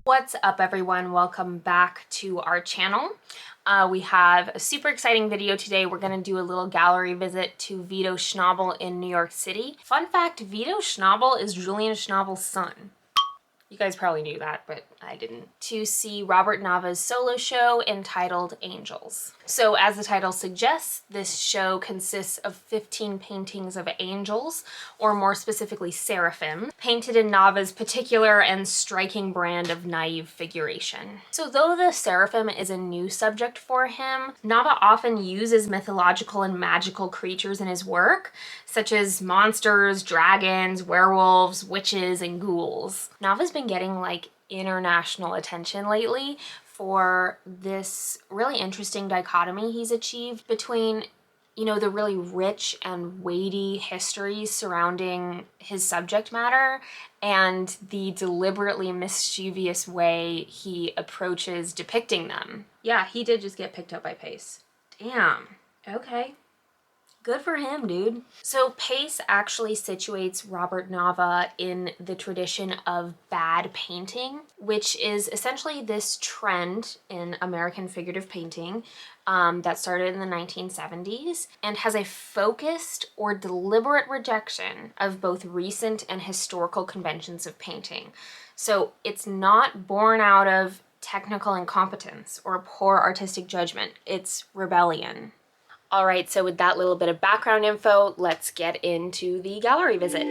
What's up, everyone? Welcome back to our channel. We have a super exciting video today. We're going to do a little gallery visit to Vito Schnabel in New York City. Fun fact, Vito Schnabel is Julian Schnabel's son. You guys probably knew that, but I didn't. To see Robert Nava's solo show entitled Angels. So as the title suggests, this show consists of 15 paintings of angels, or more specifically seraphim, painted in Nava's particular and striking brand of naive figuration. So though the seraphim is a new subject for him, Nava often uses mythological and magical creatures in his work, such as monsters, dragons, werewolves, witches, and ghouls. Nava's been getting like international attention lately for this really interesting dichotomy he's achieved between, the really rich and weighty histories surrounding his subject matter and the deliberately mischievous way he approaches depicting them. Yeah, he did just get picked up by Pace. Damn. Okay. Good for him, dude. So Pace actually situates Robert Nava in the tradition of bad painting, which is essentially this trend in American figurative painting that started in the 1970s and has a focused or deliberate rejection of both recent and historical conventions of painting. So it's not born out of technical incompetence or poor artistic judgment, it's rebellion. All right, so with that little bit of background info, let's get into the gallery visit.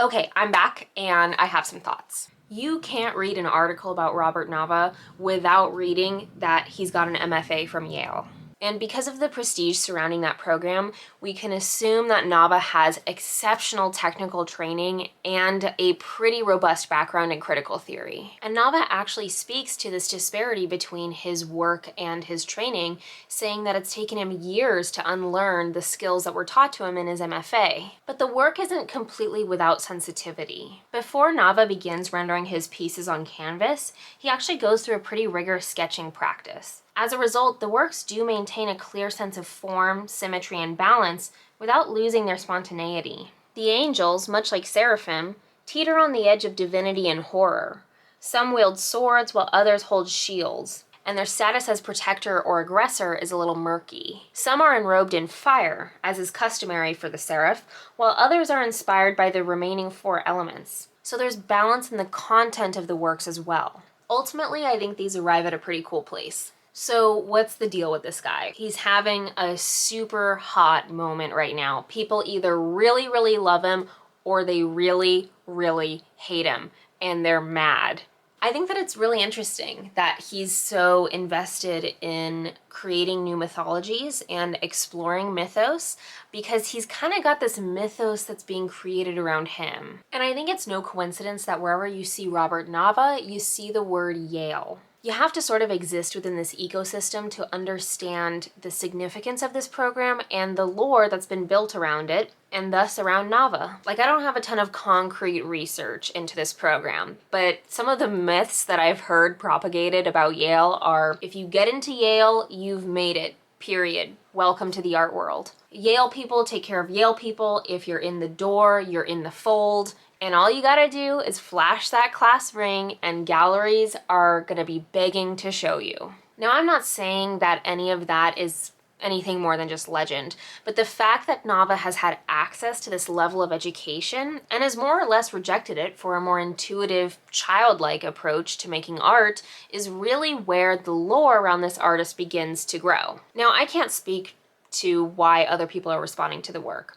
Okay, I'm back and I have some thoughts. You can't read an article about Robert Nava without reading that he's got an MFA from Yale. And because of the prestige surrounding that program, we can assume that Nava has exceptional technical training and a pretty robust background in critical theory. And Nava actually speaks to this disparity between his work and his training, saying that it's taken him years to unlearn the skills that were taught to him in his MFA. But the work isn't completely without sensitivity. Before Nava begins rendering his pieces on canvas, he actually goes through a pretty rigorous sketching practice. As a result, the works do maintain a clear sense of form, symmetry, and balance without losing their spontaneity. The angels, much like seraphim, teeter on the edge of divinity and horror. Some wield swords while others hold shields, and their status as protector or aggressor is a little murky. Some are enrobed in fire, as is customary for the seraph, while others are inspired by the remaining four elements. So there's balance in the content of the works as well. Ultimately, I think these arrive at a pretty cool place. So what's the deal with this guy? He's having a super hot moment right now. People either really, really love him or they really, really hate him and they're mad. I think that it's really interesting that he's so invested in creating new mythologies and exploring mythos because he's kind of got this mythos that's being created around him. And I think it's no coincidence that wherever you see Robert Nava, you see the word Yale. You have to sort of exist within this ecosystem to understand the significance of this program and the lore that's been built around it, and thus around Nava. Like, I don't have a ton of concrete research into this program, but some of the myths that I've heard propagated about Yale are, if you get into Yale, you've made it, period. Welcome to the art world. Yale people take care of Yale people. If you're in the door, you're in the fold. And all you gotta do is flash that class ring and galleries are gonna be begging to show you. Now, I'm not saying that any of that is anything more than just legend. But the fact that Nava has had access to this level of education and has more or less rejected it for a more intuitive, childlike approach to making art is really where the lore around this artist begins to grow. Now, I can't speak to why other people are responding to the work,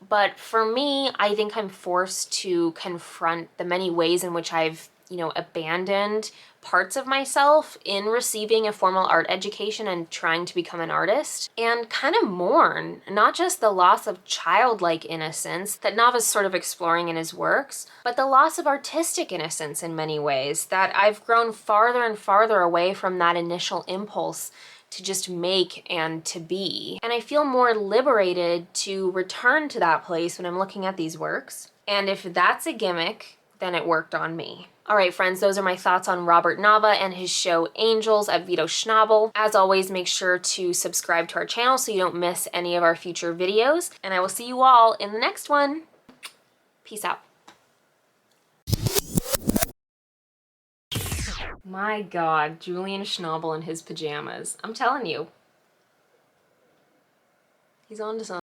but for me, I think I'm forced to confront the many ways in which I've abandoned parts of myself in receiving a formal art education and trying to become an artist, and kind of mourn not just the loss of childlike innocence that Nava's sort of exploring in his works, but the loss of artistic innocence in many ways, that I've grown farther and farther away from that initial impulse to just make and to be. And I feel more liberated to return to that place when I'm looking at these works. And if that's a gimmick, then it worked on me. All right, friends, those are my thoughts on Robert Nava and his show Angels at Vito Schnabel. As always, make sure to subscribe to our channel so you don't miss any of our future videos. And I will see you all in the next one. Peace out. My God, Julian Schnabel in his pajamas. I'm telling you. He's on to something.